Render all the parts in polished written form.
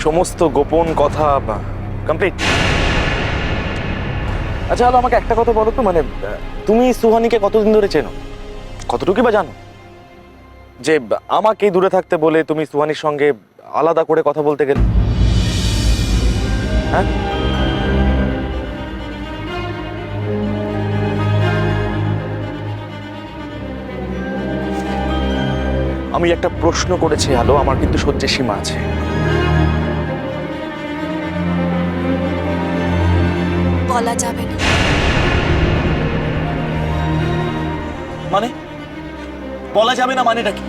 সমস্ত গোপন কথা কমপ্লিট। আচ্ছা আলো, আমাকে একটা কথা বলো তো, মানে তুমি সুহানিকে কতদিন ধরে চেনো, কতটুকু বা জানো যে আমাকে দূরে থাকতে বলে তুমি সুহানির সঙ্গে আলাদা করে কথা বলতে গেলে? হ্যাঁ, আমি একটা প্রশ্ন করেছি আলো, আমার কিন্তু সহ্যের সীমা আছে। বলা যাবে না। মানে বলা যাবে না মানেটা কি?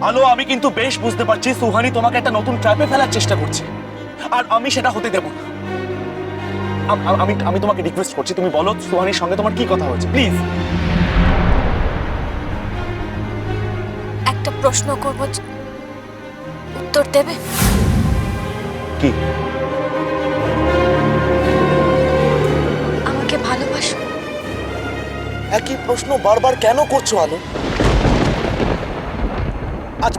আলো, আমি কিন্তু বেশ বুঝতে পারছি সুহানি তোমাকে একটা নতুন ট্র্যাপে ফেলার চেষ্টা করছে, আর আমি সেটা হতে দেব না। আমি তোমাকে রিকোয়েস্ট করছি, তুমি বলো সুহানির সঙ্গে তোমার কি কথা হয়েছে, প্লিজ। একটা প্রশ্ন করব, উত্তর দেবে? কি? আমাকে ভালোবাসো? একই প্রশ্ন বারবার কেন করছো আলো? আজ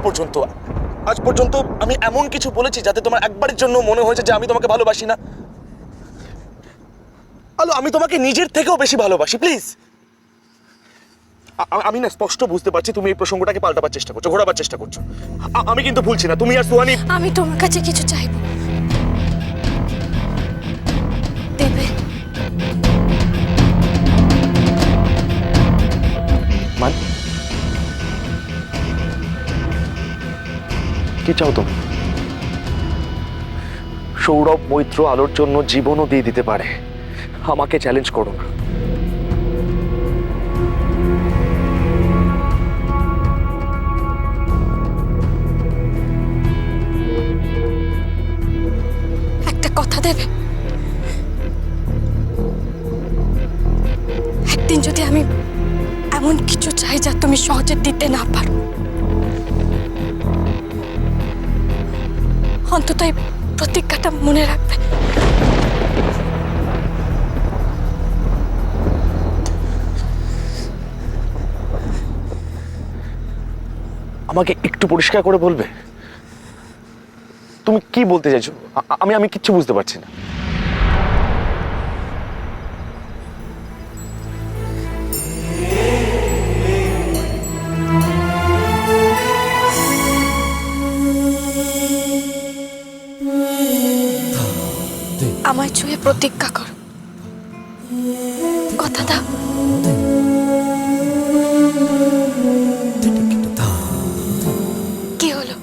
পর্যন্ত আমি এমন কিছু বলেছি যাতে তোমার একবারের জন্য মনে হয়েছে যে আমি তোমাকে ভালোবাসি না? আলো, আমি তোমাকে নিজের থেকেও বেশি ভালোবাসি, প্লিজ। আমি না স্পষ্ট বুঝতে পারছি তুমি এই প্রসঙ্গটাকে পাল্টাবার চেষ্টা করছো, ঘোরাবার চেষ্টা করছো। আমি কিন্তু ভুলছি না, তুমি আর সুহানি। আমি তোমার কাছে কিছু চাইবো, দেবে? মানে কি চাও তুমি? সৌরভ মৈত্র আলোর জন্য জীবনও দিয়ে দিতে পারে, আমাকে চ্যালেঞ্জ করো না। একটা কথা দেবে? একদিন যদি আমি এমন কিছু চাই যা তুমি সহজে দিতে না পারো, অন্তত এই প্রতিজ্ঞাটা মনে রাখবে। আমাকে একটু পরিষ্কার করে বলবে তুমি কি বলতে চাইছো? আমি কিচ্ছু বুঝতে পারছি না। আমায় ছুঁয়ে প্রতিজ্ঞা করো, কথা দাও। কি হলো,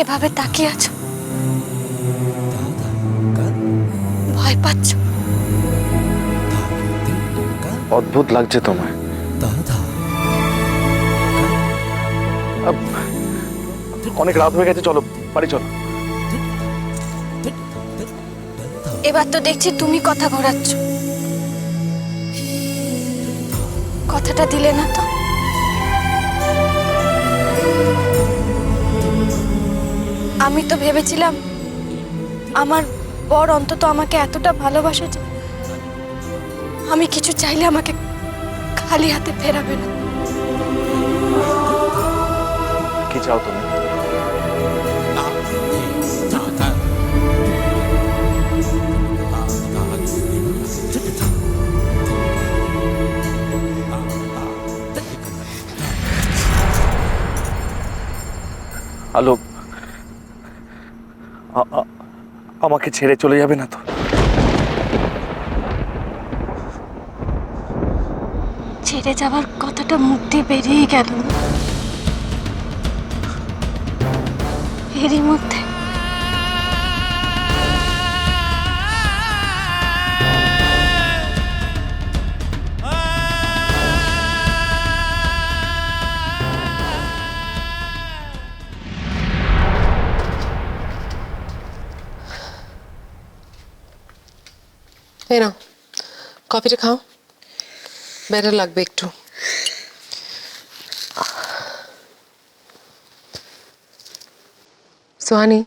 এভাবে তাকিয়ে আছো? ভয় পাচ্ছ? অদ্ভুত লাগছে তোমায়। অনেক রাত হয়ে গেছে, চলো বাড়ি চলো। এবার তো দেখছি তুমি কথা ঘোরাচ্ছ। কথাটা দিলে না তো? আমি তো ভেবেছিলাম আমার বর অন্তত আমাকে এতটা ভালোবাসে যে আমি কিছু চাইলে আমাকে খালি হাতে ফেরাবে না। কি চাও তুমি? আলো, আমাকে ছেড়ে চলে যাবে না তো? ছেড়ে যাবার কথাটা মুখ দিয়ে বেরিয়ে গেল না, এরই মধ্যে। এই নাও, কফিটা খাও, বেটার লাগবে একটু। সোহানি,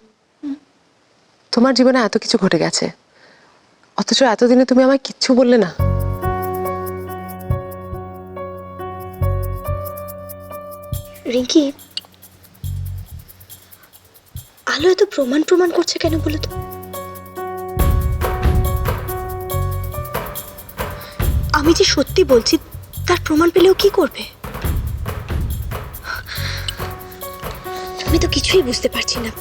তোমার জীবনে এত কিছু ঘটে গেছে, অথচ এতদিনে তুমি আমায় কিচ্ছু বললে না। রিঙ্কি, আলো এত প্রমাণ প্রমাণ করছে কেন বলো তো? আমি যে সত্যি বলছি তার প্রমাণ পেলেও কি করবে? আমি তো কিছুই বুঝতে পারছি না,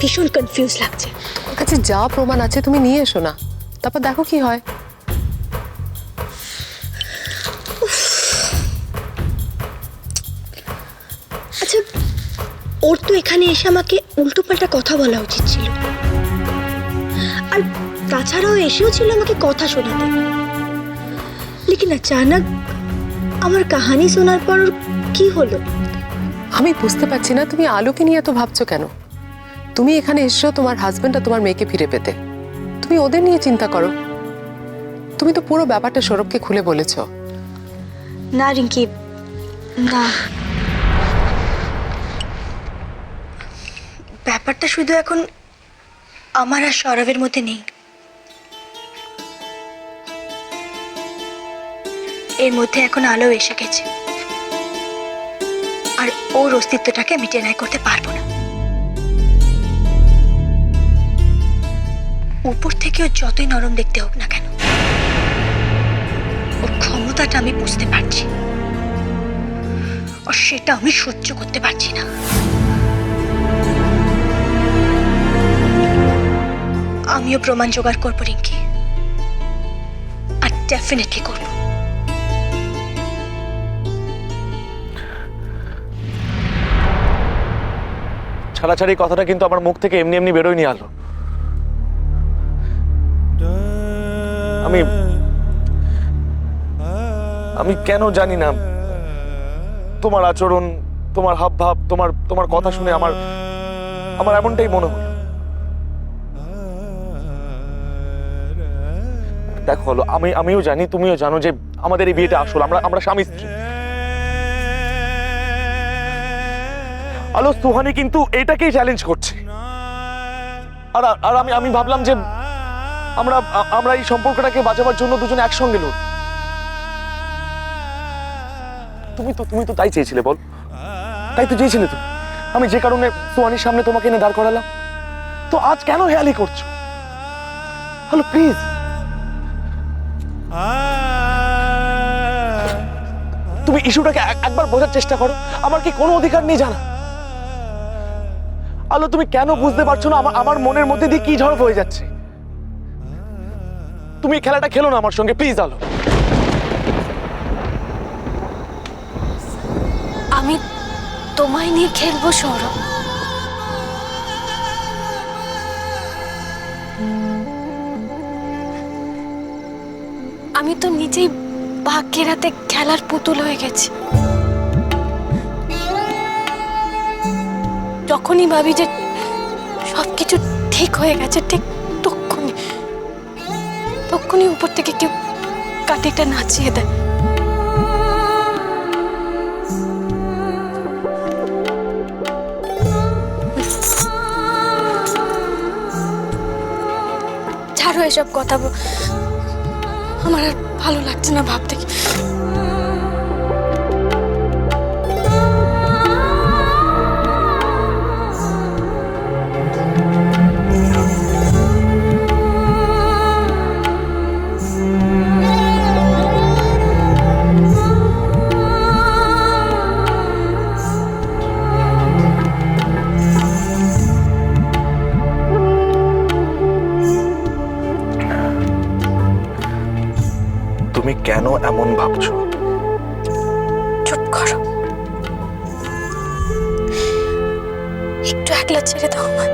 ভীষণ কনফিউজ লাগছে। তোমার কাছে যা প্রমাণ আছে তুমি নিয়ে এসো না, তারপর দেখো কি হয়। আচ্ছা, ওর তো এখানে এসে আমাকে উল্টোপাল্টা কথা বলা উচিত ছিল, আর তাছাড়াও এসেও ছিল আমাকে কথা শোনাতে। লেকিন अचानक আমার কাহিনী শোনার পর ওর কি হলো? আমি বুঝতে পারছি না তুমি আলোকে নিয়ে এত ভাবছো কেন। তুমি এখানে এসছো তোমার হাজবেন্ড আর তোমার মেয়েকে ফিরে পেতে, তুমি ওদের নিয়ে চিন্তা করো। তুমি তো পুরো ব্যাপারটা সৌরভকে খুলে বলেছো। না রিঙ্কি, না, ব্যাপারটা শুধু এখন আমার আর সৌরভের মধ্যে নেই, এর মধ্যে এখন আলো এসে গেছে, আর ওর অস্তিত্বটাকে আমি ডিনাই করতে পারবো না। উপর থেকে ও যতই নরম দেখতে হোক না কেন, ওর ক্ষমতাটা আমি বুঝতে পারছি, আর সেটা আমি সহ্য করতে পারছি না। আমিও প্রমাণ জোগাড় করবো রিঙ্কি, আর ডেফিনেটলি করবো। ছাড়াছাড়ি কথাটা কিন্তু আমার মুখ থেকে এমনি এমনি বেরোয়নি আলো। আমি আমি কেন জানি না, তোমার আচরণ, তোমার হাবভাব, তোমার কথা শুনে আমার আমার এমনটাই মনে হলো। দেখো হলো, আমিও জানি, তুমিও জানো যে আমাদের এই বিয়েটা আসল, আমরা স্বামী স্ত্রী। আলো, সুহানি কিন্তু এটাকেই চ্যালেঞ্জ করছে, আর আমি ভাবলাম যে আমরা এই সম্পর্কটাকে বাঁচাবার জন্য দুজনে একসঙ্গে লড়ব। তুমি তো তাই চেয়েছিলে, বল? তাই তো চেয়েছিলে তুমি। আমি যে কারণে সুহানির সামনে তোমাকে এনে দাঁড় করালাম, তো আজ কেন হেয়ালি করছো? Hello, please. তুমি ইস্যুটাকে একবার বোঝার চেষ্টা করো। আমার কি কোনো অধিকার নেই জানা? আলো, তুমি কেন বুঝতে পারছো না আমার মনের মধ্যে দিয়ে কি ঝড় হয়ে যাচ্ছে? তুমি খেলাটা খেলো না আমার সঙ্গে, প্লিজ আলো। আমি তোমায় নিয়ে খেলবো সৌরভ। আমি তো নিজেই ভাগ্যের হাতে খেলার পুতুল হয়ে গেছি। যখনই ভাবি যে সবকিছু ঠিক হয়ে গেছে, ঠিক তখনই উপর থেকে কেউ কাঠিটা নাচিয়ে দেয়। ছাড়ো এসব কথা, আমার আর ভালো লাগছে না ভাবতে। তুমি কেন এমন ভাবছো? চুপ করো, একটু একলা ছেড়ে দাও আমায়।